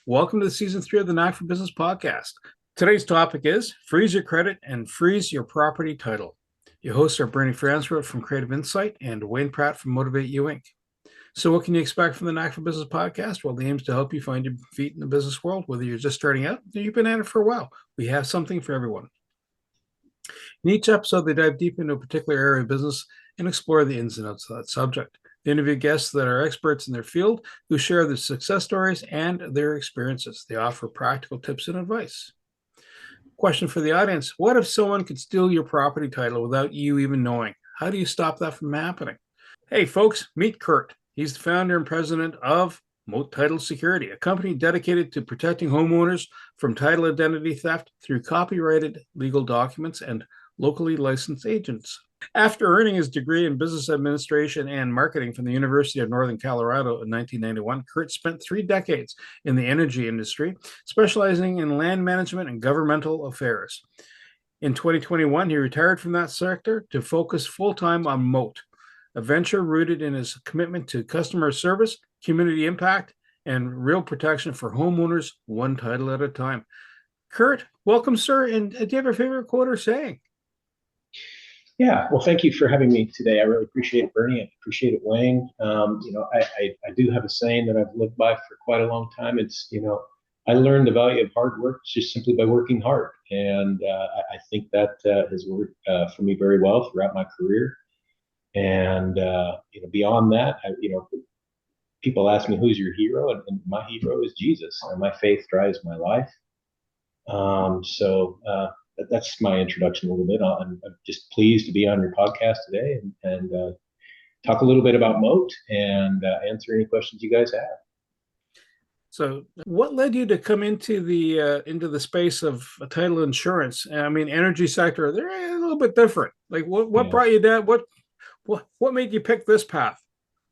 Welcome to season 3 of the Knack for Business podcast. Today's topic is freeze your credit and freeze your property title. Your hosts are Bernie Fransworth from Creative Insight and Wayne Pratt from Motivate You Inc. So what can you expect from the Knack for Business podcast? Well, the aim is to help you find your feet in the business world, whether you're just starting out or you've been at it for a while. We have something for everyone. In each episode, they dive deep into a particular area of business and explore the ins and outs of that subject. They interview guests that are experts in their field who share their success stories and their experiences. They offer practical tips and advice. Question for the audience: what if someone could steal your property title without you even knowing? How do you stop that from happening? Hey, folks, meet Curt. He's the founder and president of Moat Title Security, a company dedicated to protecting homeowners from title identity theft through copyrighted legal documents and locally licensed agents. After earning his degree in business administration and marketing from the University of Northern Colorado in 1991, Curt spent 3 decades in the energy industry, specializing in land management and governmental affairs. In 2021, he retired from that sector to focus full-time on Moat, a venture rooted in his commitment to customer service, community impact, and real protection for homeowners, one title at a time. Curt, welcome, sir. And do you have a favorite quote or saying? Yeah, well, thank you for having me today. I really appreciate it, Bernie. I appreciate it, Wayne. I do have a saying that I've lived by for quite a long time. It's, I learned the value of hard work just simply by working hard. And I think that has worked for me very well throughout my career. And, beyond that, people ask me, who's your hero? And my hero is Jesus. And my faith drives my life. That's my introduction a little bit. I'm just pleased to be on your podcast today and talk a little bit about Moat and answer any questions you guys have. So what led you to come into the space of title insurance? I mean, energy sector, they're a little bit different. Like what brought you down? What made you pick this path?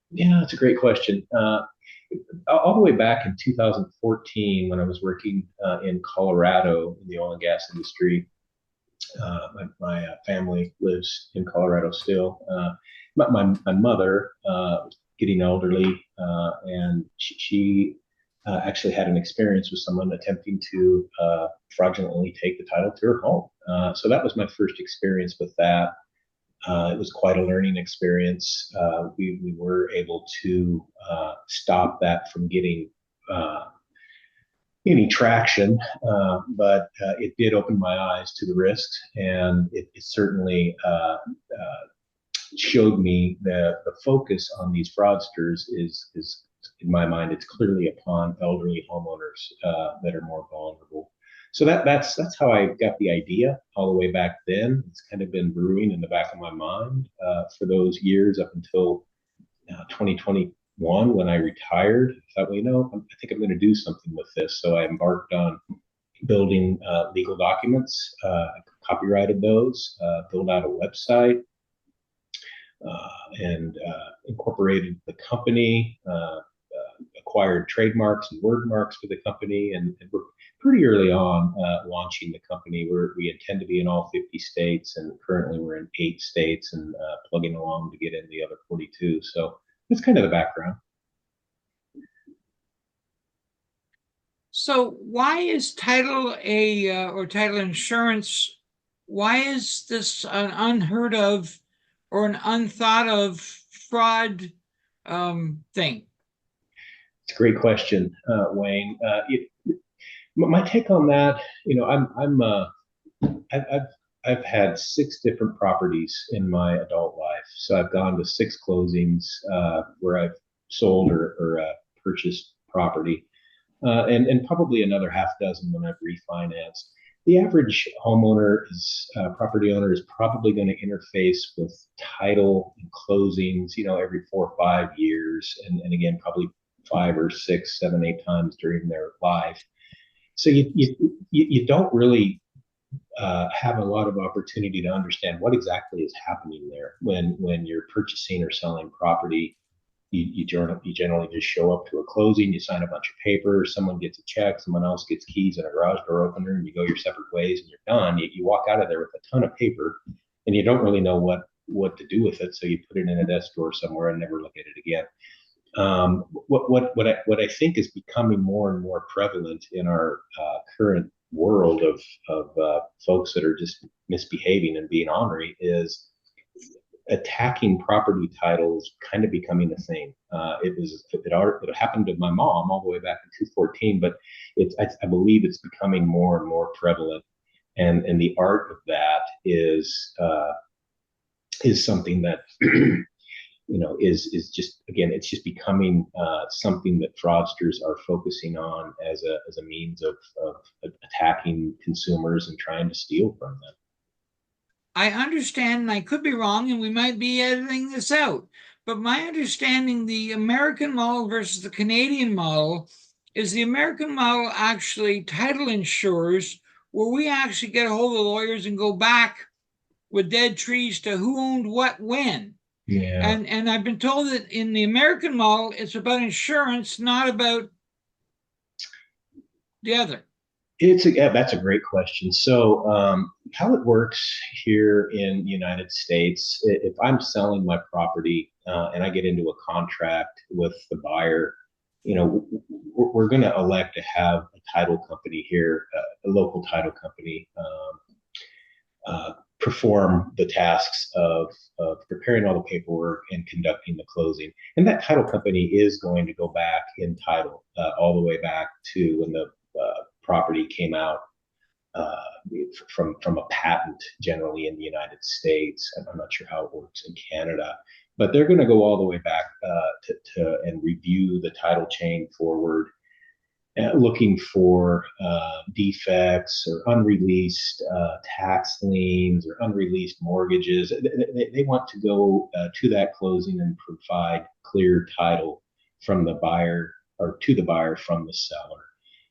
Yeah, that's a great question. All the way back in 2014, when I was working in Colorado in the oil and gas industry, my family lives in Colorado still. My mother was getting elderly, and she actually had an experience with someone attempting to fraudulently take the title to her home. So that was my first experience with that. It was quite a learning experience. We were able to stop that from getting any traction, but it did open my eyes to the risks, and it certainly showed me that the focus on these fraudsters is in my mind, it's clearly upon elderly homeowners that are more vulnerable. So that's how I got the idea all the way back then. It's kind of been brewing in the back of my mind for those years up until 2021 when I retired. I thought, I think I'm going to do something with this. So I embarked on building legal documents, copyrighted those, built out a website, and incorporated the company, acquired trademarks and word marks for the company, and we're pretty early on launching the company. We intend to be in all 50 states, and currently we're in 8 states and plugging along to get in the other 42. So that's kind of the background. So why is title or title insurance, why is this an unheard of or an unthought of fraud thing? It's a great question, Wayne. My take on that, I've had 6 different properties in my adult life. So I've gone to 6 closings where I've sold or purchased property, and probably another half dozen when I've refinanced. The average property owner is probably going to interface with title and closings, every 4 or 5 years, and again, probably 5 or 6, 7, 8 times during their life. So you don't really have a lot of opportunity to understand what exactly is happening there when you're purchasing or selling property. You generally just show up to a closing, you sign a bunch of papers, someone gets a check, someone else gets keys and a garage door opener, and you go your separate ways and you're done. You walk out of there with a ton of paper, and you don't really know what to do with it, so you put it in a desk drawer somewhere and never look at it again. What I think is becoming more and more prevalent in our current world of folks that are just misbehaving and being ornery is attacking property titles kind of becoming a thing. It happened to my mom all the way back in 2014, but I believe it's becoming more and more prevalent, and the art of that is something that is just, again, it's just becoming something that fraudsters are focusing on as a means of attacking consumers and trying to steal from them. I understand, and I could be wrong, and we might be editing this out, but my understanding, the American model versus the Canadian model, is the American model actually title insurers, where we actually get a hold of the lawyers and go back with dead trees to who owned what when. Yeah. And I've been told that in the American model, it's about insurance, not about the other. That's a great question. So, how it works here in the United States, if I'm selling my property and I get into a contract with the buyer, we're going to elect to have a title company here, a local title company, perform the tasks of preparing all the paperwork and conducting the closing. And that title company is going to go back in title all the way back to when the property came out from a patent, generally in the United States. I'm not sure how it works in Canada, but they're going to go all the way back to and review the title chain forward, looking for defects or unreleased tax liens or unreleased mortgages. They want to go to that closing and provide clear title from the buyer, or to the buyer from the seller.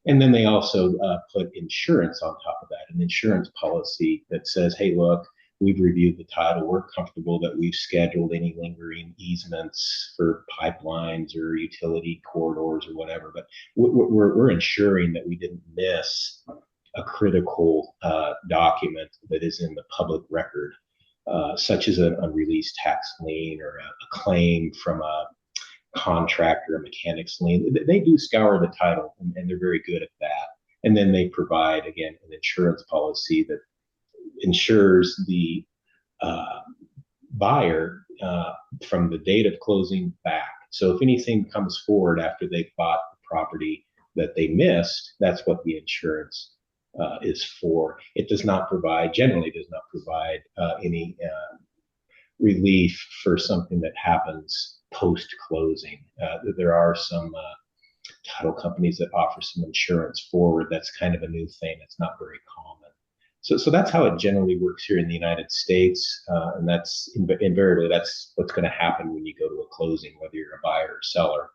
And then they also put insurance on top of that, an insurance policy that says, hey, look, we've reviewed the title. We're comfortable that we've scheduled any lingering easements for pipelines or utility corridors or whatever. But we're ensuring that we didn't miss a critical document that is in the public record, such as an unreleased tax lien or a claim from a contractor, a mechanic's lien. They do scour the title, and they're very good at that. And then they provide, again, an insurance policy that insures the buyer from the date of closing back. So if anything comes forward after they've bought the property that they missed, that's what the insurance is for. It does not provide, generally does not provide any relief for something that happens post-closing. There are some title companies that offer some insurance forward. That's kind of a new thing. It's not very common. So that's how it generally works here in the United States, and that's invariably that's what's going to happen when you go to a closing, whether you're a buyer or seller.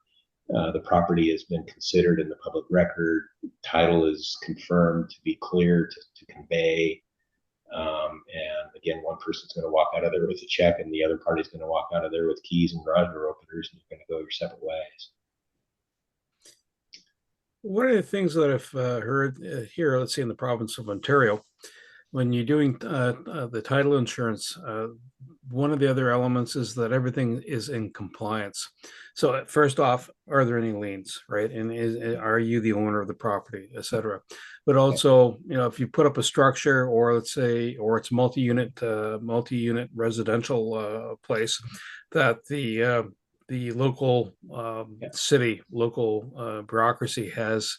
The property has been considered in the public record. Title is confirmed to be clear to convey. And again, one person's going to walk out of there with a check, and the other party's going to walk out of there with keys and garage door openers, and you're going to go your separate ways. One of the things that I've heard here, let's say in the province of Ontario, when you're doing the title insurance, one of the other elements is that everything is in compliance. So first off, are there any liens, right? And are you the owner of the property, et cetera? But also, if you put up a structure, or let's say, or it's multi-unit residential place, that the local city, local bureaucracy has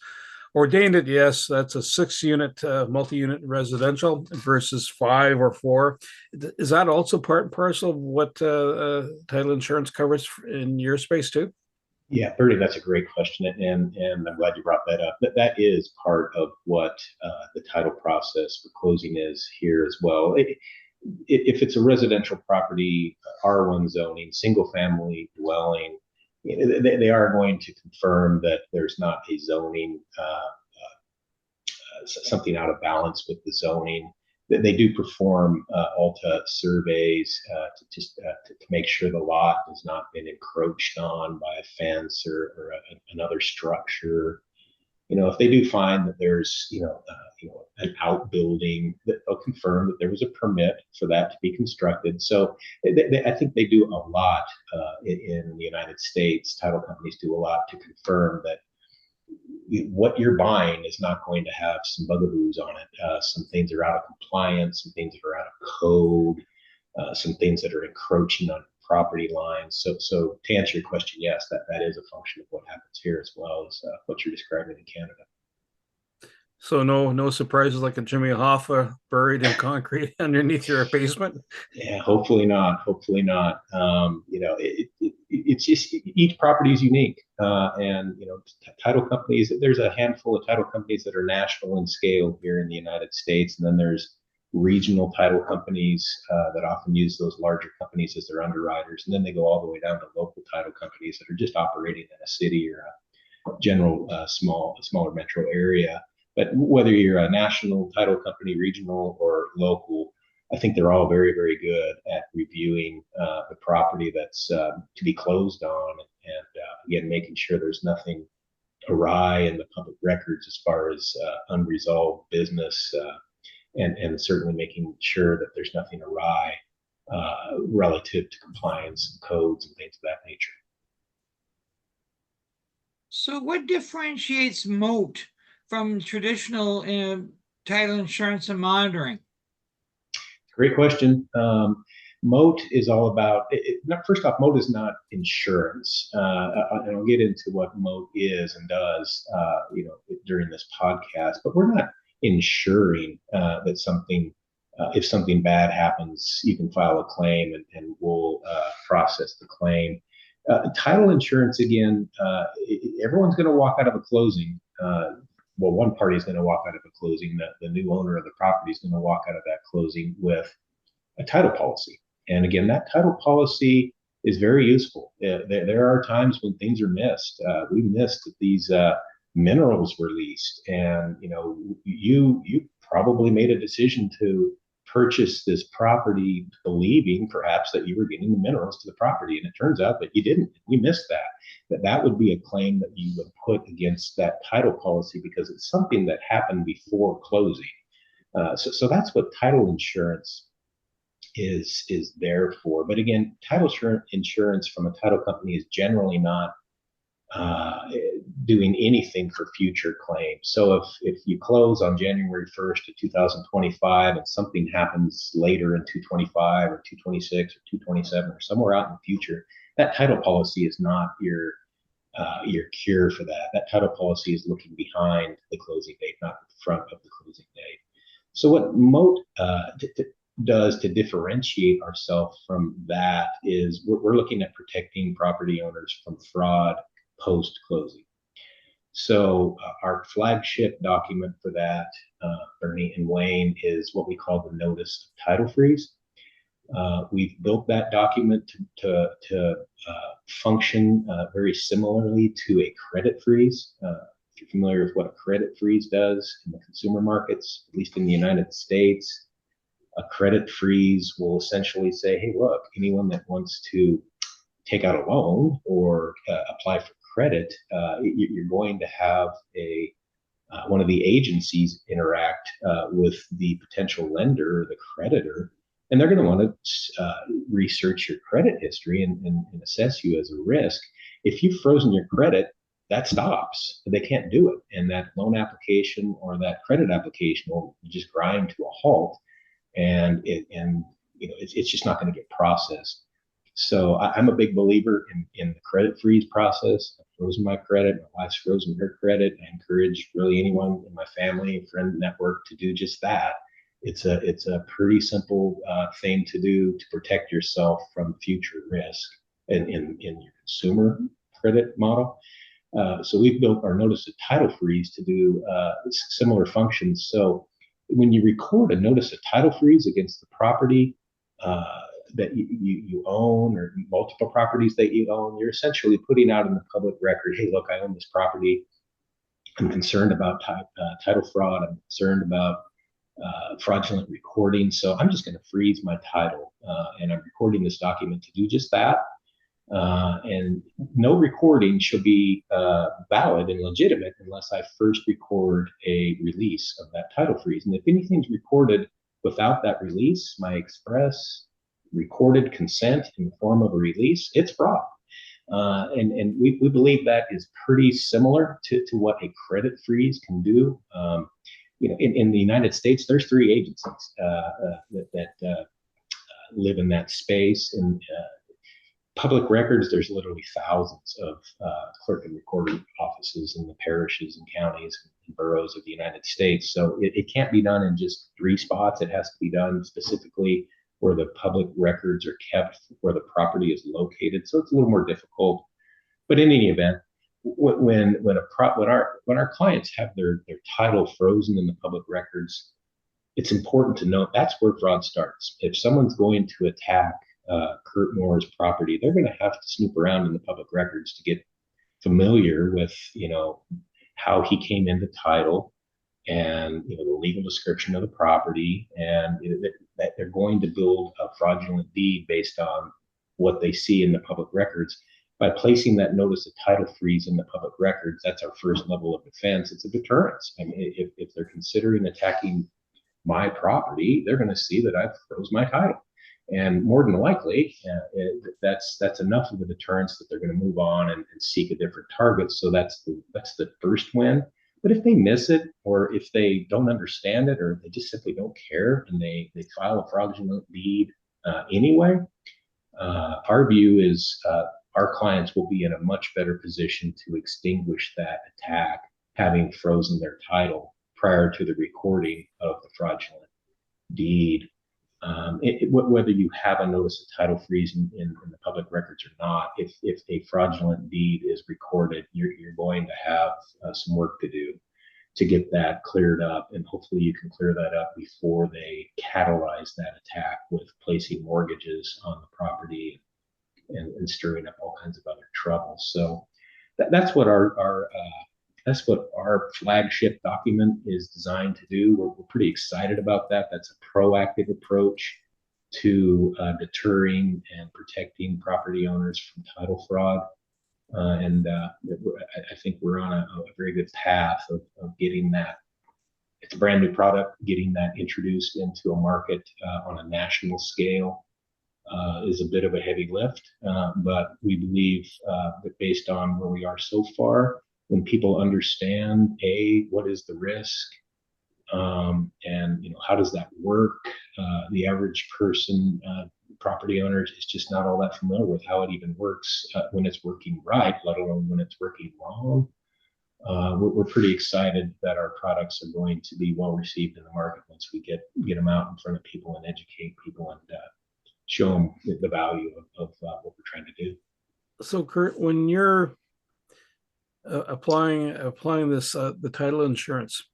ordained it. Yes, that's a 6-unit multi-unit residential versus 5 or 4. Is that also part and parcel of what title insurance covers in your space too? Yeah, Bertie, that's a great question, and I'm glad you brought that up. That is part of what the title process for closing is here as well. If it's a residential property, R1 zoning, single family dwelling, they are going to confirm that there's not a zoning, something out of balance with the zoning. They do perform ALTA surveys to make sure the lot has not been encroached on by a fence or another structure. if they do find that there's, an outbuilding, that they'll confirm that there was a permit for that to be constructed. So I think they do a lot in the United States. Title companies do a lot to confirm that what you're buying is not going to have some bugaboos on it. Some things are out of compliance, some things that are out of code, some things that are encroaching on property lines. So to answer your question, yes, that is a function of what happens here as well as what you're describing in Canada. So no surprises like a Jimmy Hoffa buried in concrete underneath your basement. Yeah, hopefully not. Hopefully not. It's just each property is unique, and title companies. There's a handful of title companies that are national in scale here in the United States, and then there's regional title companies that often use those larger companies as their underwriters, and then they go all the way down to local title companies that are just operating in a city or a general smaller metro area. But whether you're a national title company, regional, or local, I think they're all very, very good at reviewing the property that's to be closed on, and again, making sure there's nothing awry in the public records as far as unresolved business, and certainly making sure that there's nothing awry relative to compliance and codes and things of that nature. So what differentiates Moat from traditional title insurance and monitoring? Great question. Moat is all about, first off, Moat is not insurance. And I'll get into what Moat is and does, during this podcast, but we're not ensuring that something, if something bad happens, you can file a claim and we'll process the claim. Title insurance, again, everyone's going to walk out of a closing. Well, one party is going to walk out of a closing. The new owner of the property is going to walk out of that closing with a title policy. And again, that title policy is very useful. There are times when things are missed. We missed that these minerals were leased, and you probably made a decision to purchase this property believing perhaps that you were getting the minerals to the property, and it turns out that you didn't. We missed that would be a claim that you would put against that title policy because it's something that happened before closing. So that's what title insurance is there for. But again, title insurance from a title company is generally not doing anything for future claims. So if you close on January 1st of 2025 and something happens later in 225 or 226 or 227 or somewhere out in the future, that title policy is not your cure for that. That title policy is looking behind the closing date, not in front of the closing date. So what Moat does to differentiate ourselves from that is we're looking at protecting property owners from fraud post-closing. So our flagship document for that, Bernie and Wayne, is what we call the Notice of Title Freeze. We've built that document to function very similarly to a credit freeze. If you're familiar with what a credit freeze does in the consumer markets, at least in the United States, a credit freeze will essentially say, hey, look, anyone that wants to take out a loan or apply for credit, you're going to have one of the agencies interact with the potential lender, the creditor, and they're going to want to research your credit history and assess you as a risk. If you've frozen your credit, that stops. They can't do it, and that loan application or that credit application will just grind to a halt, and it's just not going to get processed. So I'm a big believer in the credit freeze process. I've frozen my credit. My wife's frozen her credit. I encourage really anyone in my family, friend network to do just that. It's a pretty simple thing to do to protect yourself from future risk in your consumer credit model. So we've built our Notice of Title Freeze to do similar functions. So when you record a Notice of Title Freeze against the property that you own, or multiple properties that you own, you're essentially putting out in the public record, hey, look, I own this property. I'm concerned about title fraud. I'm concerned about fraudulent recording. So I'm just going to freeze my title. And I'm recording this document to do just that. And no recording shall be valid and legitimate unless I first record a release of that title freeze. And if anything's recorded without that release, my express recorded consent in the form of a release, it's fraud. And we believe that is pretty similar to what a credit freeze can do. In the United States, there's 3 agencies that live in that space. And public records, there's literally thousands of clerk and recorder offices in the parishes and counties and boroughs of the United States. So it can't be done in just 3 spots. It has to be done specifically where the public records are kept, where the property is located. So it's a little more difficult. But in any event, when our clients have their title frozen in the public records, it's important to note that's where fraud starts. If someone's going to attack Curt Moore's property, they're going to have to snoop around in the public records to get familiar with, how he came into title and, the legal description of the property, and that they're going to build a fraudulent deed based on what they see in the public records. By placing that notice of title freeze in the public records, that's our first level of defense. It's a deterrence. I mean, if they're considering attacking my property, they're going to see that I've froze my title. And more than likely, that's enough of a deterrence that they're going to move on and seek a different target. So that's the first win. But if they miss it, or if they don't understand it, or they just simply don't care, and they file a fraudulent deed anyway, our view is our clients will be in a much better position to extinguish that attack, having frozen their title prior to the recording of the fraudulent deed. Whether you have a notice of title freeze in the public records or not, if a fraudulent deed is recorded, you're going to have some work to do to get that cleared up, and hopefully you can clear that up before they catalyze that attack with placing mortgages on the property and stirring up all kinds of other trouble. So that's what our flagship document is designed to do. We're pretty excited about that. That's a proactive approach to deterring and protecting property owners from title fraud. And I think we're on a very good path of getting that. It's a brand new product. Getting that introduced into a market on a national scale is a bit of a heavy lift, but we believe that based on where we are so far, when people understand what is the risk, and how does that work, the average person, property owner, is just not all that familiar with how it even works when it's working right, let alone when it's working wrong. We're pretty excited that our products are going to be well received in the market once we get them out in front of people and educate people and show them the value of what we're trying to do. So, Curt, when you're applying this the title insurance,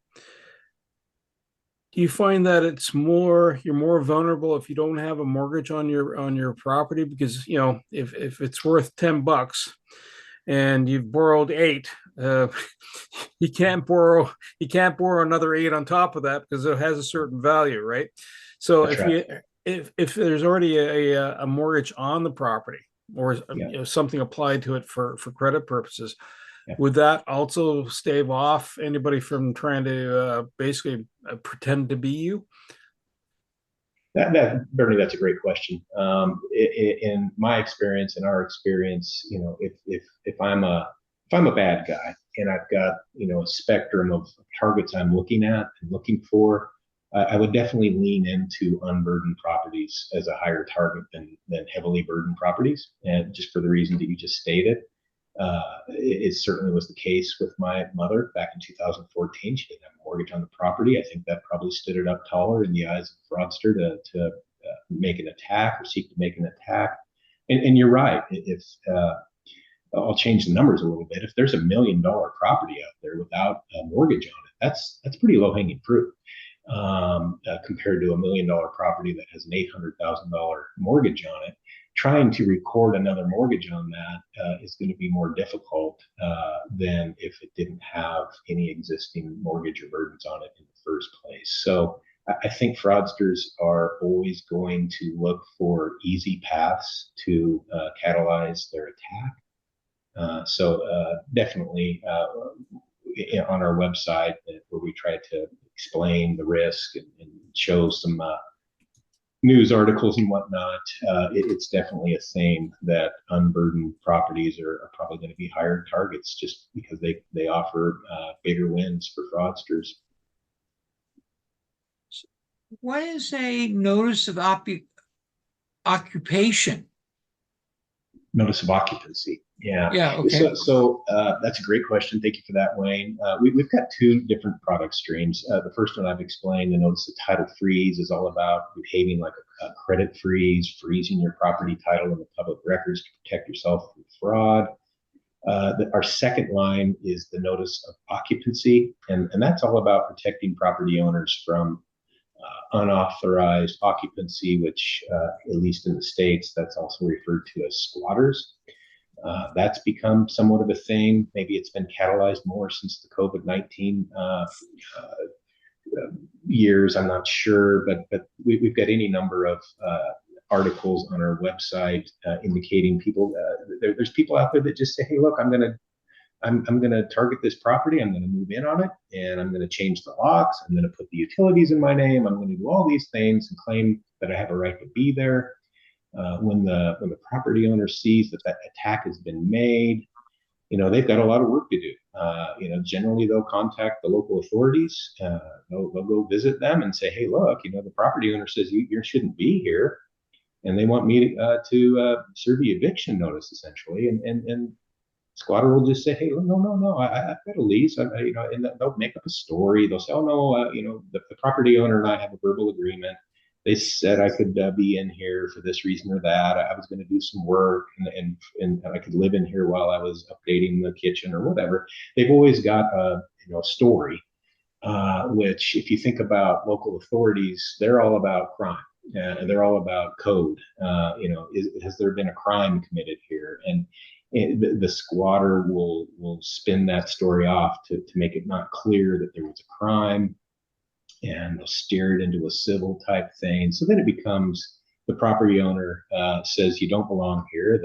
do you find that you're more vulnerable if you don't have a mortgage on your property? Because if it's worth $10 and you've borrowed 8, you can't borrow another 8 on top of that because it has a certain value, right? So if there's already a mortgage on the property, or something applied to it for credit purposes, would that also stave off anybody from trying to basically pretend to be you? Bernie, that's a great question. In my experience, in our experience, if I'm a bad guy and I've got a spectrum of targets I'm looking at and looking for, I would definitely lean into unburdened properties as a higher target than heavily burdened properties, and just for the reason that you just stated. It certainly was the case with my mother back in 2014. She didn't have a mortgage on the property. I think that probably stood it up taller in the eyes of a fraudster to make an attack or seek to make an attack. And you're right. If I'll change the numbers a little bit. If there's $1 million property out there without a mortgage on it, that's pretty low hanging fruit. Compared to $1 million property that has an $800,000 mortgage on it. Trying to record another mortgage on that is going to be more difficult than if it didn't have any existing mortgage or burdens on it in the first place. So I think fraudsters are always going to look for easy paths to catalyze their attack. So definitely on our website where we try to explain the risk and show some news articles and whatnot, it's definitely a theme that unburdened properties are probably going to be higher targets just because they offer bigger wins for fraudsters. What is a notice of occupation? Notice of occupancy. Yeah. Yeah. Okay. So that's a great question. Thank you for that, Wayne. We've got two different product streams. The first one I've explained, the notice of title freeze, is all about behaving like a credit freeze, freezing your property title in the public records to protect yourself from fraud. Our second line is the notice of occupancy, and that's all about protecting property owners from unauthorized occupancy, which at least in the States, that's also referred to as squatters. That's become somewhat of a thing. Maybe it's been catalyzed more since the COVID-19 years. I'm not sure, but we've got any number of articles on our website indicating people. There's people out there that just say, "Hey, look, I'm gonna target this property. I'm gonna move in on it, and I'm gonna change the locks. I'm gonna put the utilities in my name. I'm gonna do all these things and claim that I have a right to be there." When the property owner sees that attack has been made, they've got a lot of work to do. Generally they'll contact the local authorities. They'll go visit them and say, "Hey, look, the property owner says you shouldn't be here, and they want me to serve the eviction notice, essentially." And squatter will just say, "Hey, no, I've got a lease." And they'll make up a story. They'll say, "Oh no, the property owner and I have a verbal agreement. They said I could be in here for this reason or that. I was going to do some work, and I could live in here while I was updating the kitchen or whatever." They've always got a story, which, if you think about local authorities, they're all about crime. And they're all about code. Has there been a crime committed here? And the squatter will spin that story off to make it not clear that there was a crime, and they'll steer it into a civil type thing. So then it becomes the property owner says you don't belong here.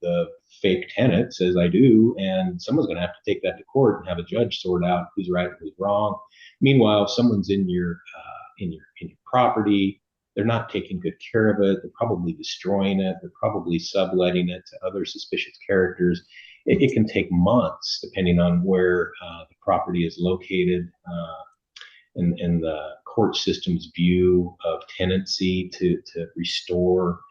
The fake tenant says I do, and someone's going to have to take that to court and have a judge sort out who's right and who's wrong. Meanwhile, if someone's in your property, they're not taking good care of it. They're probably destroying it. They're probably subletting it to other suspicious characters. It can take months, depending on where the property is located, and the court system's view of tenancy to restore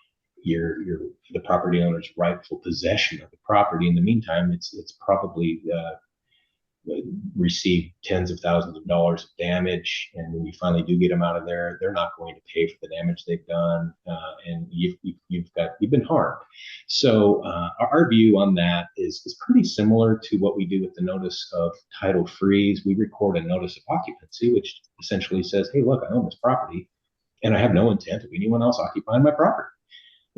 the property owner's rightful possession of the property. In the meantime, it's probably receive tens of thousands of dollars of damage, and when you finally do get them out of there, they're not going to pay for the damage they've done, and you've been harmed. So our view on that is pretty similar to what we do with the notice of title freeze. We record a notice of occupancy, which essentially says, "Hey, look, I own this property, and I have no intent of anyone else occupying my property."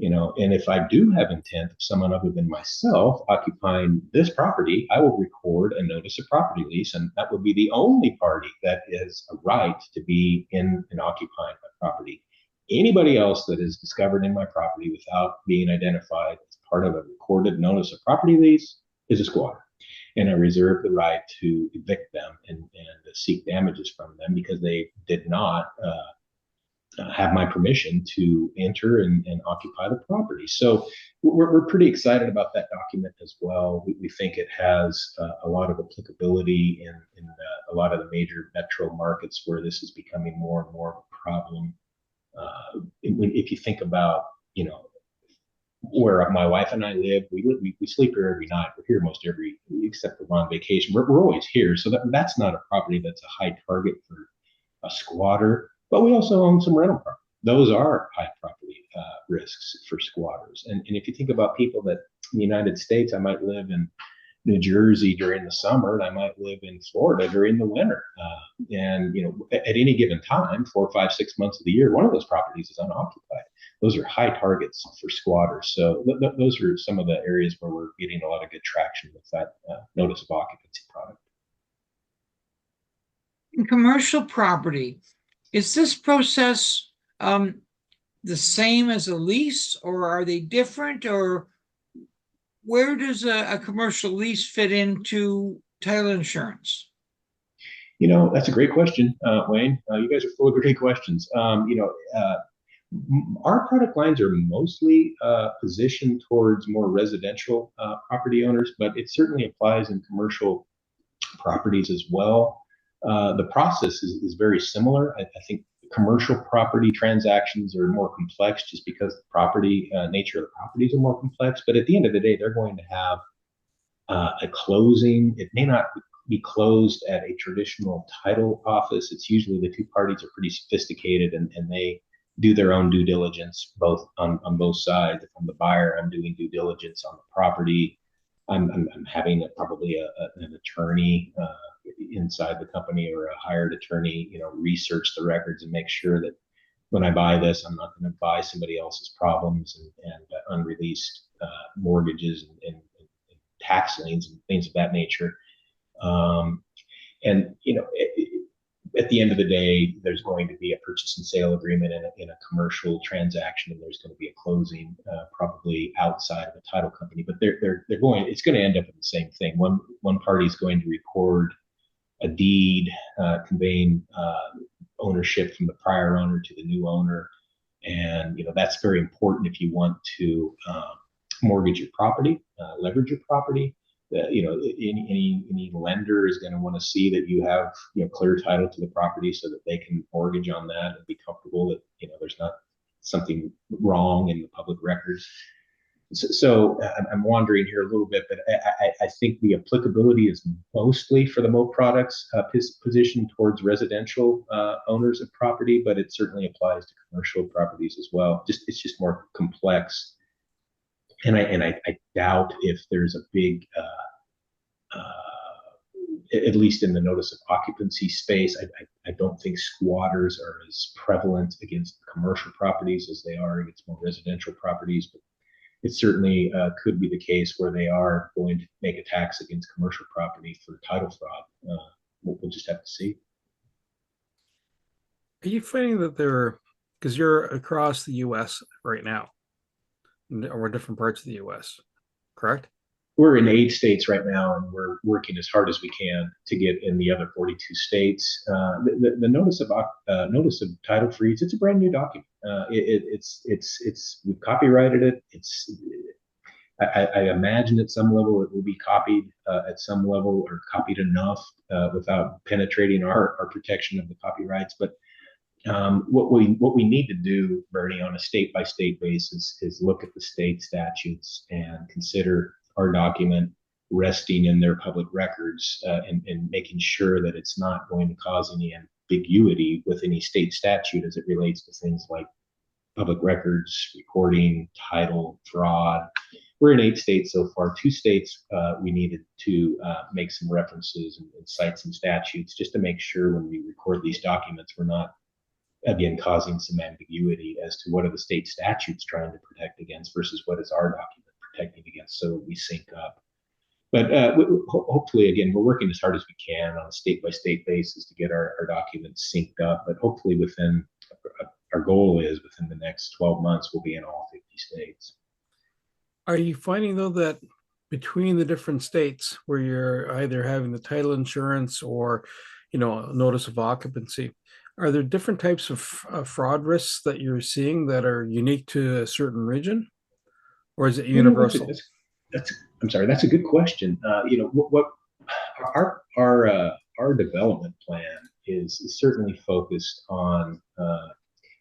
And if I do have intent of someone other than myself occupying this property, I will record a notice of property lease, and that would be the only party that is a right to be in and occupying my property. Anybody else that is discovered in my property without being identified as part of a recorded notice of property lease is a squatter. And I reserve the right to evict them and seek damages from them because they did not have my permission to enter and occupy the property. So we're pretty excited about that document as well. We think it has a lot of applicability in a lot of the major metro markets where this is becoming more and more of a problem. If you think about, where my wife and I live, we sleep here every night. We're here most every, except for on vacation. We're always here. So that's not a property that's a high target for a squatter. But we also own some rental property. Those are high property risks for squatters. And if you think about people that in the United States, I might live in New Jersey during the summer, and I might live in Florida during the winter. And at any given time, 4, 5, 6 months of the year, one of those properties is unoccupied. Those are high targets for squatters. So those are some of the areas where we're getting a lot of good traction with that notice of occupancy product. In commercial property, Is this process the same as a lease, or are they different, or where does a commercial lease fit into title insurance? That's a great question, Wayne. You guys are full of great questions. Our product lines are mostly positioned towards more residential property owners, but it certainly applies in commercial properties as well. The process is very similar. I think commercial property transactions are more complex just because the property nature of the properties are more complex. But at the end of the day, they're going to have a closing. It may not be closed at a traditional title office. It's usually the two parties are pretty sophisticated and they do their own due diligence both on both sides. If I'm the buyer, I'm doing due diligence on the property. I'm having probably an attorney inside the company or a hired attorney, research the records and make sure that when I buy this, I'm not going to buy somebody else's problems and unreleased mortgages and tax liens and things of that nature. And at the end of the day, there's going to be a purchase and sale agreement in a commercial transaction, and there's going to be a closing probably outside of the title company. But it's going to end up in the same thing. One party is going to record a deed conveying ownership from the prior owner to the new owner, and that's very important if you want to mortgage your property, leverage your property. Any lender is going to want to see that you have clear title to the property so that they can mortgage on that and be comfortable that there's not something wrong in the public records. So I'm wandering here a little bit, but I think the applicability is mostly for the Moat products positioned towards residential owners of property, but it certainly applies to commercial properties as well. It's just more complex. And I doubt if there's a big, at least in the notice of occupancy space, I don't think squatters are as prevalent against commercial properties as they are against more residential properties. But it certainly could be the case where they are going to make a tax against commercial property for title fraud. We'll just have to see. Are you finding that because you're across the U.S. right now, or different parts of the U.S., correct? We're in 8 states right now, and we're working as hard as we can to get in the other 42 states. The notice of title freeze, it's a brand new document. We've copyrighted it. I imagine at some level it will be copied at some level, or copied enough without penetrating our protection of the copyrights. But what we need to do, Bernie, on a state-by-state basis is look at the state statutes and consider our document resting in their public records and making sure that it's not going to cause any ambiguity with any state statute as it relates to things like public records, recording, title, fraud. We're in 8 states so far. 2 states we needed to make some references and cite some statutes just to make sure when we record these documents we're not, again, causing some ambiguity as to what are the state statutes trying to protect against versus what is our document protecting against, so we sync up. But hopefully, again, we're working as hard as we can on a state-by-state basis to get our documents synced up. But hopefully our goal is within the next 12 months, we'll be in all 50 states. Are you finding, though, that between the different states where you're either having the title insurance or, notice of occupancy, are there different types of fraud risks that you're seeing that are unique to a certain region? Or is it universal? I'm sorry, that's a good question. What our development plan is certainly focused on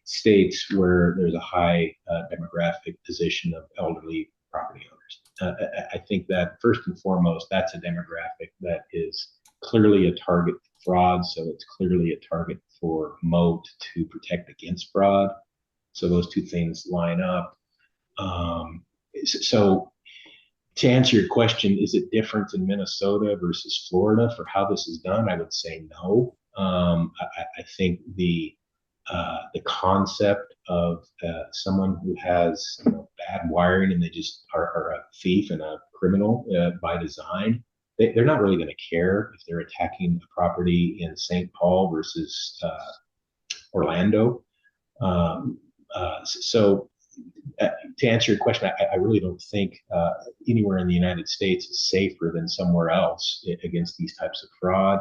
states where there's a high demographic position of elderly property owners. I think that first and foremost, that's a demographic that is clearly a target for fraud, so it's clearly a target for Moat to protect against fraud. So those two things line up. So to answer your question, is it different in Minnesota versus Florida for how this is done? I would say no. I think the concept of someone who has bad wiring and they just are a thief and a criminal by design, they're not really going to care if they're attacking a property in St. Paul versus Orlando. So to answer your question, I really don't think anywhere in the United States is safer than somewhere else against these types of fraud.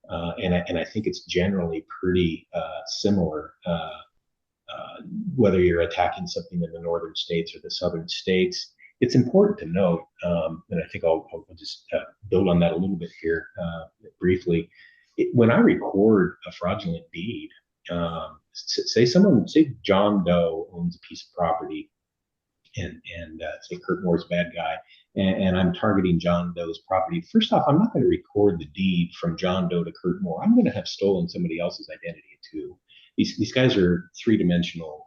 And I think it's generally pretty similar, whether you're attacking something in the northern states or the southern states. It's important to note, and I think I'll just build on that a little bit here briefly. When I record a fraudulent deed, say John Doe owns a piece of property, and say Curt Moore's bad guy, and I'm targeting John Doe's property. First off, I'm not going to record the deed from John Doe to Curt Moore. I'm going to have stolen somebody else's identity too. These guys are three-dimensional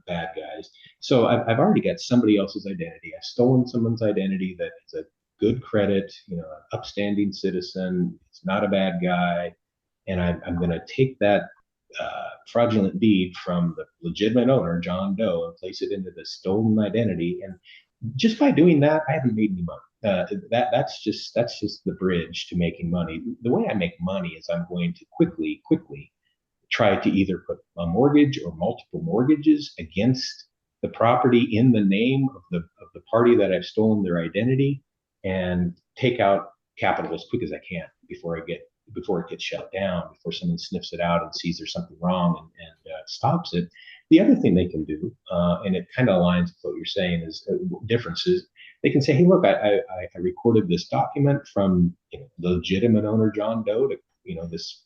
bad guys. So I've already got somebody else's identity. I've stolen someone's identity that is a good credit, an upstanding citizen. It's not a bad guy, and I'm going to take that fraudulent deed from the legitimate owner, John Doe, and place it into the stolen identity. And just by doing that, I haven't made any money. That's just the bridge to making money. The way I make money is I'm going to quickly try to either put a mortgage or multiple mortgages against the property in the name of the party that I've stolen their identity, and take out capital as quick as I can before it gets shut down, before someone sniffs it out and sees there's something wrong and stops it. The other thing they can do, and it kind of aligns with what you're saying, is differences. They can say, hey, look, I recorded this document from the legitimate owner, John Doe, to this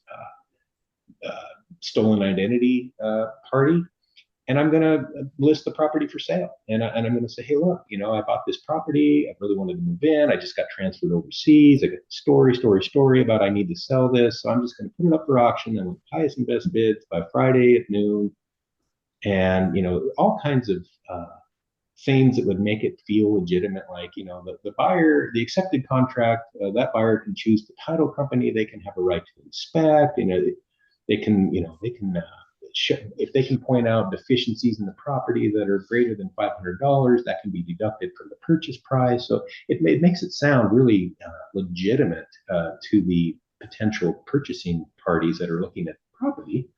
stolen identity party, and I'm going to list the property for sale. And I'm going to say, hey, look, I bought this property. I really wanted to move in. I just got transferred overseas. I got story about I need to sell this. So I'm just going to put it up for auction. I want the highest and best bids by Friday at noon. And, all kinds of things that would make it feel legitimate, like, the buyer, the accepted contract, that buyer can choose the title company. They can have a right to inspect. They can if they can point out deficiencies in the property that are greater than $500, that can be deducted from the purchase price. So it makes it sound really legitimate to the potential purchasing parties that are looking at the property.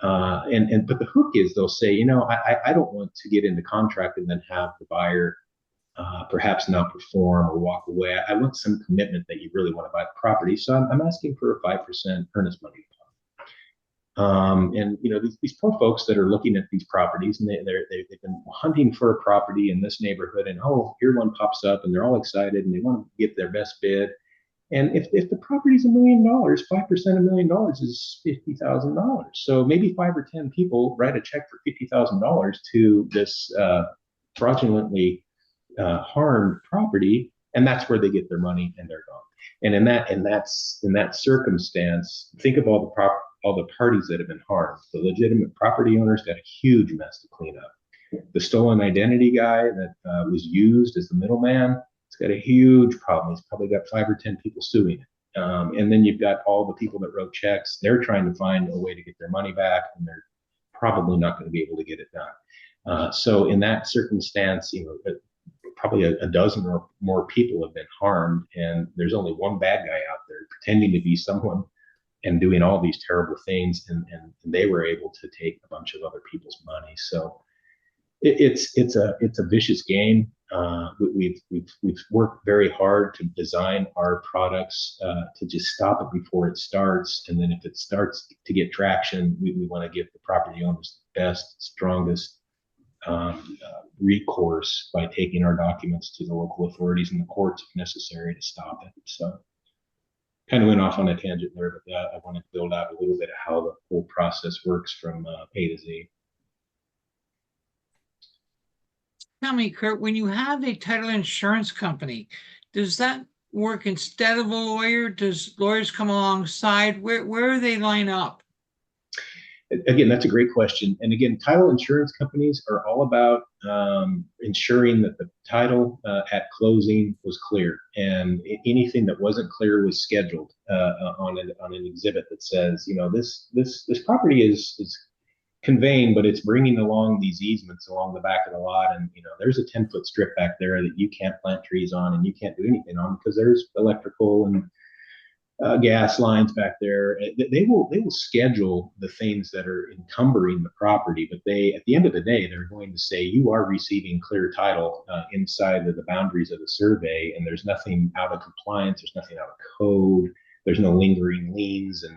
But the hook is they'll say, I don't want to get into contract and then have the buyer perhaps not perform or walk away. I want some commitment that you really want to buy the property. So I'm asking for a 5% earnest money. These poor folks that are looking at these properties, and they've been hunting for a property in this neighborhood, and here one pops up, and they're all excited, and they want to get their best bid. And if the property's $1 million, 5% of $1 million is $50,000. So maybe 5 or 10 people write a check for $50,000 to this fraudulently harmed property, and that's where they get their money, and they're gone. And in that circumstance, think of all the parties that have been harmed. The legitimate property owner's got a huge mess to clean up. The stolen identity guy that was used as the middleman, it's got a huge problem. He's probably got 5 or 10 people suing it. And then you've got all the people that wrote checks. They're trying to find a way to get their money back, and they're probably not going to be able to get it done. So in that circumstance, probably a dozen or more people have been harmed, and there's only one bad guy out there pretending to be someone and doing all these terrible things, and they were able to take a bunch of other people's money. So it's a vicious game. We've worked very hard to design our products to just stop it before it starts, and then if it starts to get traction, we want to give the property owners the best, strongest recourse by taking our documents to the local authorities and the courts if necessary to stop it. So kind of went off on a tangent there, but I want to build out a little bit of how the whole process works from A to Z. Tell me, Curt, when you have a title insurance company, does that work instead of a lawyer? Does lawyers come alongside? Where do they line up? Again, that's a great question. And again, title insurance companies are all about ensuring that the title at closing was clear, and anything that wasn't clear was scheduled on an exhibit that says, this property is conveying, but it's bringing along these easements along the back of the lot, and there's a 10-foot strip back there that you can't plant trees on and you can't do anything on because there's electrical and gas lines back there. They will schedule the things that are encumbering the property, but they, at the end of the day, they're going to say you are receiving clear title inside of the boundaries of the survey, and there's nothing out of compliance, there's nothing out of code, there's no lingering liens and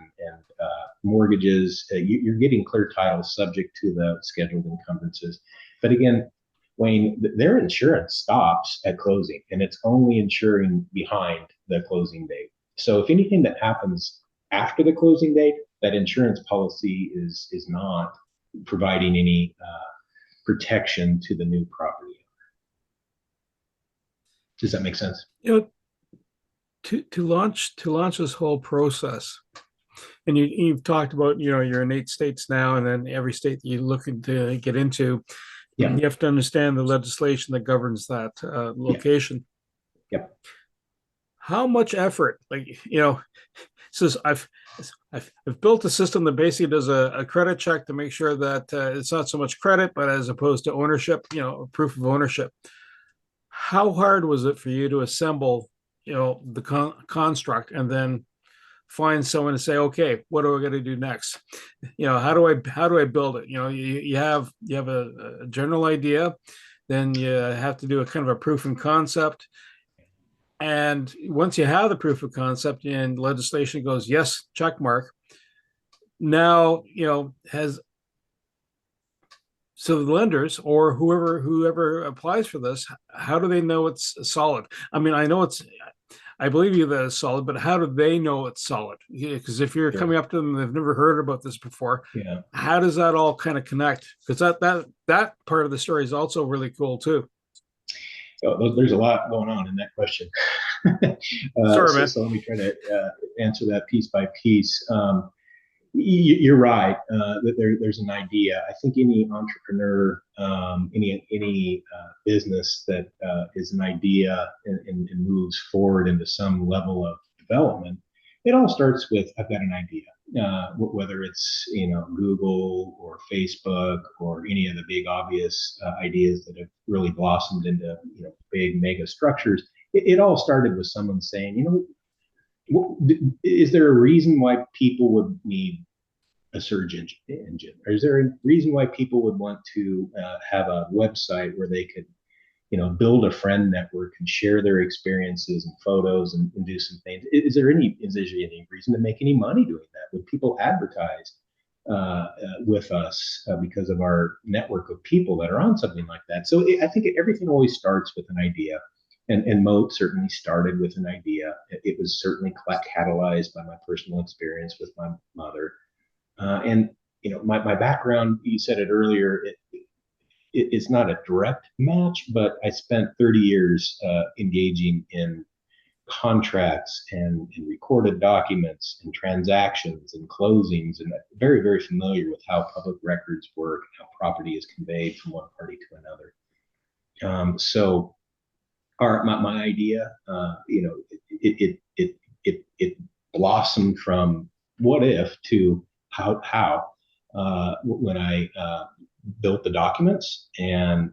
mortgages. You're getting clear title subject to the scheduled encumbrances. But again, Wayne, their insurance stops at closing, and it's only insuring behind the closing date. So if anything that happens after the closing date, that insurance policy is not providing any protection to the new property owner. Does that make sense? To launch this whole process, and you've talked about, you're in 8 states now, and then every state that you're looking to get into, Yeah. you have to understand the legislation that governs that location. Yep. How much effort, says I've built a system that basically does a credit check to make sure that it's not so much credit, but as opposed to ownership, proof of ownership. How hard was it for you to assemble, the construct, and then find someone to say, okay, what are we going to do next? How do I build it? You have a general idea, then you have to do a kind of a proof of concept. And once you have the proof of concept and legislation goes, yes, check mark. Now, so the lenders or whoever applies for this, how do they know it's solid? I mean, I believe you that it's solid, but how do they know it's solid? Because if you're coming up to them, they've never heard about this before. Yeah. How does that all kind of connect? Because that part of the story is also really cool too. So there's a lot going on in that question. Sorry, man. So let me try to answer that piece by piece. You're right that there's an idea. I think any entrepreneur, any business that is an idea and moves forward into some level of development, it all starts with, I've got an idea. Whether it's Google or Facebook or any of the big obvious ideas that have really blossomed into big mega structures, it all started with someone saying, is there a reason why people would need a search engine? Or is there a reason why people would want to have a website where they could build a friend network and share their experiences and photos and do some things? Is there any reason to make any money doing that? Would people advertise with us because of our network of people that are on something like that? So I think everything always starts with an idea. And Moat certainly started with an idea. It was certainly catalyzed by my personal experience with my mother. And my background, you said it earlier, it's not a direct match, but I spent 30 years engaging in contracts and recorded documents and transactions and closings, and very, very familiar with how public records work and how property is conveyed from one party to another. So my idea, it blossomed from what if to how when I built the documents and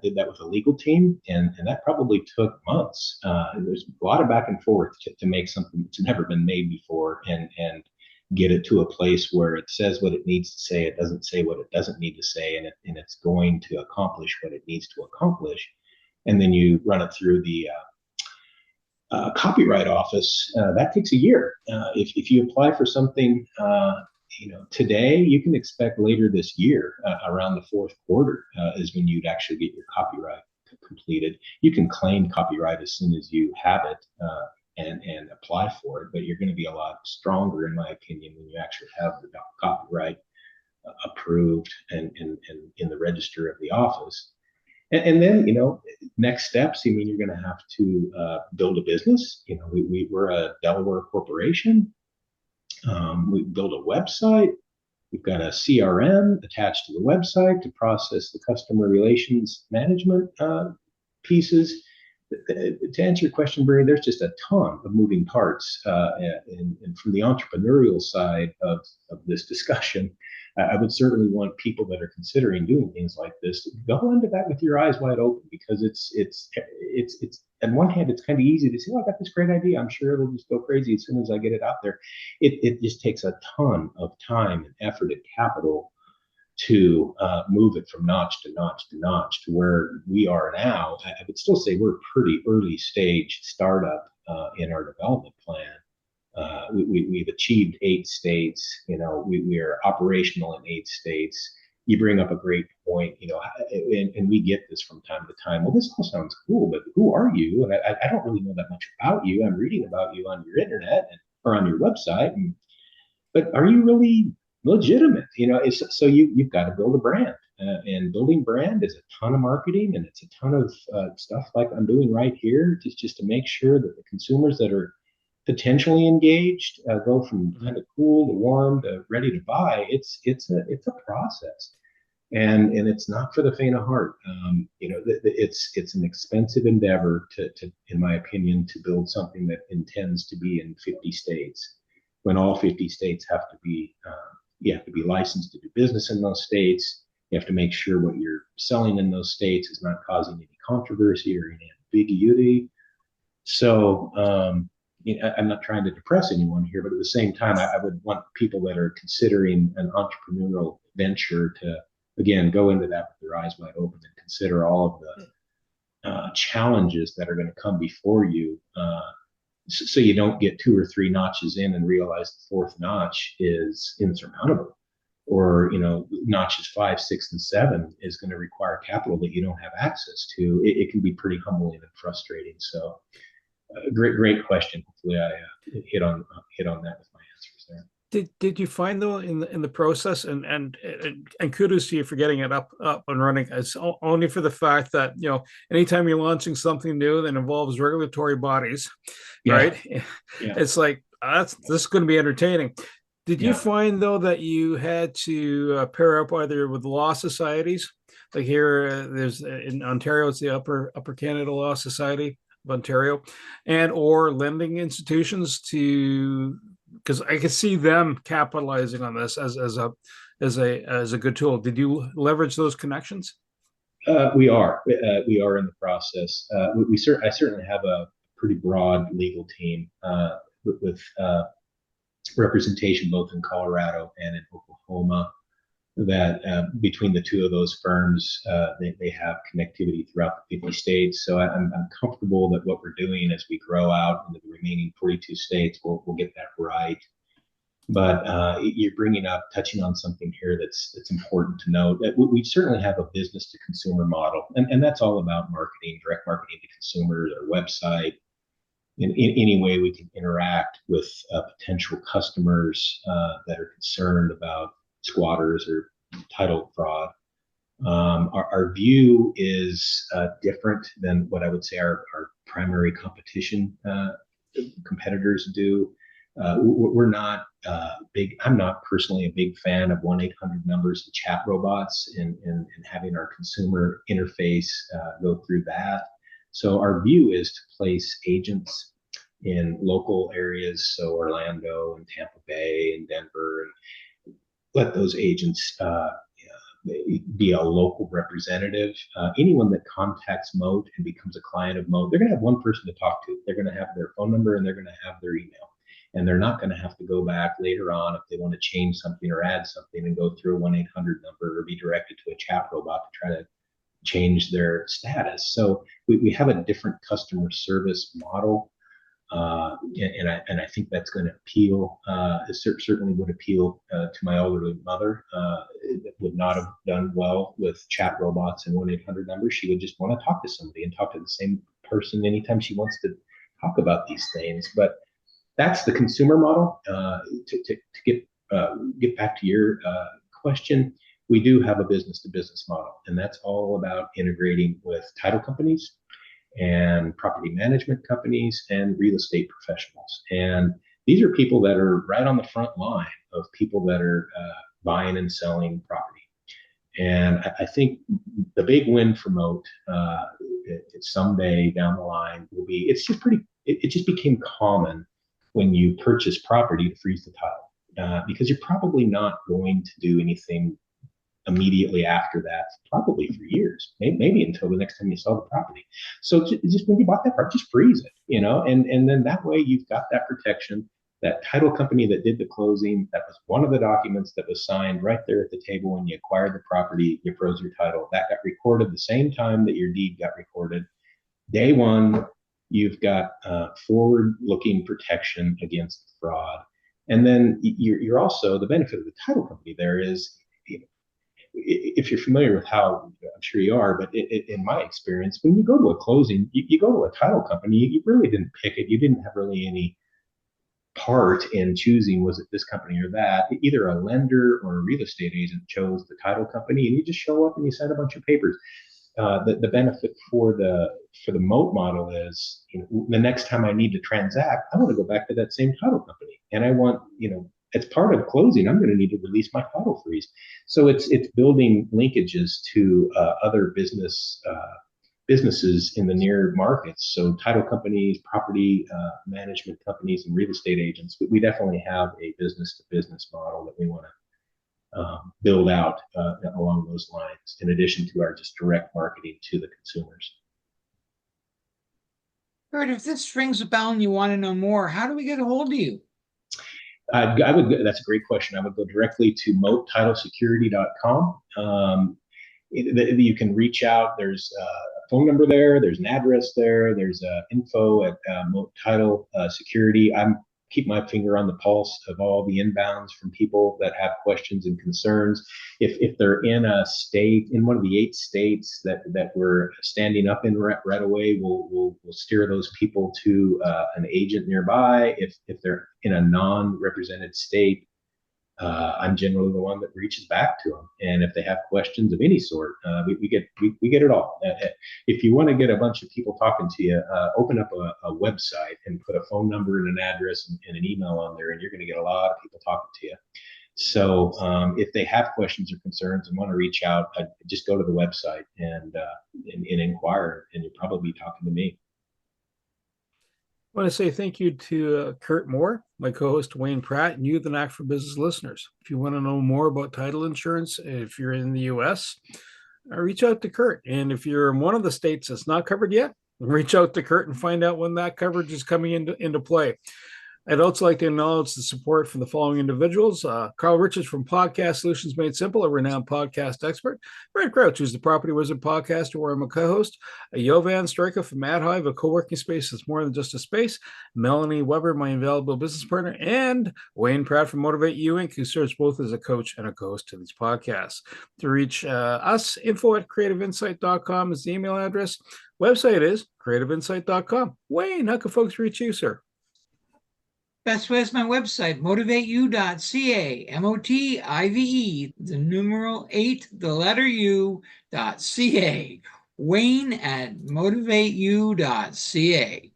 did that with a legal team, and that probably took months. There's a lot of back and forth to make something that's never been made before and get it to a place where it says what it needs to say, it doesn't say what it doesn't need to say, and it's going to accomplish what it needs to accomplish. And then you run it through the Copyright Office. That takes a year. If you apply for something today, you can expect later this year, around the fourth quarter, is when you'd actually get your copyright completed. You can claim copyright as soon as you have it and apply for it, but you're going to be a lot stronger, in my opinion, when you actually have the copyright approved and in the register of the office. And then, next steps, you're going to have to build a business. We're a Delaware corporation. We build a website. We've got a CRM attached to the website to process the customer relations management pieces. To answer your question, Barry, there's just a ton of moving parts. And from the entrepreneurial side of this discussion, I would certainly want people that are considering doing things like this to go into that with your eyes wide open, because it's on one hand, it's kind of easy to say, oh, I got this great idea. I'm sure it'll just go crazy as soon as I get it out there. It just takes a ton of time and effort and capital to move it from notch to notch to notch to where we are now. I would still say we're a pretty early stage startup in our development plan. We've achieved 8 states. We are operational in 8 states. You bring up a great point, and we get this from time to time. Well, this all sounds cool, but who are you? And I don't really know that much about you. I'm reading about you on your internet or on your website, but are you really legitimate? So you've got to build a brand, and building brand is a ton of marketing, and it's a ton of stuff like I'm doing right here, just to make sure that the consumers that are potentially engaged go from kind of cool to warm to ready to buy. It's a process, and it's not for the faint of heart. It's an expensive endeavor to, in my opinion, to build something that intends to be in 50 states, when all 50 states have to be you have to be licensed to do business in those states. You have to make sure what you're selling in those states is not causing any controversy or any ambiguity. So I'm not trying to depress anyone here, but at the same time, I would want people that are considering an entrepreneurial venture to, again, go into that with their eyes wide open and consider all of the challenges that are going to come before you, so you don't get 2 or 3 notches in and realize the 4th notch is insurmountable, or notches 5, 6, and 7 is going to require capital that you don't have access to. It can be pretty humbling and frustrating. So great question. Hopefully I hit on that with my answers there. Did you find though in the process, and kudos to you for getting it up and running, it's only for the fact that anytime you're launching something new that involves regulatory bodies, right? Yeah. It's like this is going to be entertaining. Did you find though that you had to pair up either with law societies, like here there's in Ontario, it's the Upper Canada Law Society of Ontario, and or lending institutions, to because I could see them capitalizing on this as a good tool. Did you leverage those connections? We are in the process. I certainly have a pretty broad legal team with representation both in Colorado and in Oklahoma. That between the 2 of those firms, they have connectivity throughout the 50 states. So I'm comfortable that what we're doing as we grow out into the remaining 42 states, we'll get that right. But you're touching on something here that's important to note. That we certainly have a business to consumer model, and that's all about marketing, direct marketing to consumers, our website, in any way we can interact with potential customers that are concerned about squatters or title fraud. Our view is different than what I would say our primary competitors do. We're not big. I'm not personally a big fan of 1-800 numbers and chat robots and having our consumer interface go through that. So our view is to place agents in local areas, so Orlando and Tampa Bay and Denver, and let those agents be a local representative. Anyone that contacts Moat and becomes a client of Moat, they're going to have one person to talk to. They're going to have their phone number and they're going to have their email. And they're not going to have to go back later on if they want to change something or add something and go through a 1-800 number or be directed to a chat robot to try to change their status. So we have a different customer service model. And I think that's going to appeal. It certainly would appeal to my elderly mother. That would not have done well with chat robots and 1-800 numbers. She would just want to talk to somebody and talk to the same person anytime she wants to talk about these things. But that's the consumer model. To get back to your question, we do have a business-to-business model, and that's all about integrating with title companies and property management companies and real estate professionals. And these are people that are right on the front line of people that are buying and selling property. And I think the big win for Moat someday down the line will be, it just became common when you purchase property to freeze the title. because you're probably not going to do anything immediately after that, probably for years, maybe until the next time you sell the property. So just when you bought that property, just freeze it, and then that way you've got that protection. That title company that did the closing, that was one of the documents that was signed right there at the table when you acquired the property, you froze your title. That got recorded the same time that your deed got recorded. Day one, you've got forward-looking protection against fraud. And then you're also, the benefit of the title company there is, if you're familiar with how, I'm sure you are, but in my experience, when you go to a closing, you go to a title company, you really didn't pick it. You didn't have really any part in choosing, was it this company or that. Either a lender or a real estate agent chose the title company, and you just show up and you sign a bunch of papers. The benefit for the Moat model is, the next time I need to transact, I want to go back to that same title company, and I want, as part of closing, I'm going to need to release my title freeze. So it's building linkages to other businesses in the near markets. So title companies, property management companies, and real estate agents. We definitely have a business-to-business model that we want to build out along those lines, in addition to our just direct marketing to the consumers. Curt, if this rings a bell and you want to know more, how do we get a hold of you? That's a great question. I would go directly to moattitleSecurity.com. You can reach out. There's a phone number there. There's an address there. There's info at Moat Title Security. I keep my finger on the pulse of all the inbounds from people that have questions and concerns. If they're in a state, in one of the 8 states that we're standing up in right away, we'll steer those people to an agent nearby. If they're in a non-represented state, I'm generally the one that reaches back to them, and if they have questions of any sort, we get it all. If you want to get a bunch of people talking to you, open up a website and put a phone number and an address and an email on there, and you're going to get a lot of people talking to you. So if they have questions or concerns and want to reach out, just go to the website and inquire, and you'll probably be talking to me. I want to say thank you to Curt Moore, my co-host Wayne Pratt, and you, the Knack for Business listeners. If you want to know more about title insurance, if you're in the U.S., reach out to Curt. And if you're in one of the states that's not covered yet, reach out to Curt and find out when that coverage is coming into play. I'd also like to acknowledge the support from the following individuals: Carl Richards from Podcast Solutions Made Simple, a renowned podcast expert; Brent Crouch, who's the Property Wizard podcaster, where I'm a co-host; Jovan Stryker from Mad Hive, a co-working space that's more than just a space; Melanie Weber, my invaluable business partner; and Wayne Pratt from Motivate You Inc., who serves both as a coach and a co-host to these podcasts. To reach us, info@creativeinsight.com is the email address. Website is creativeinsight.com. Wayne, how can folks reach you, sir? Best way is my website, motivateyou.ca, MOTIVE, the numeral 8, the letter U.ca. Wayne at motivateyou.ca.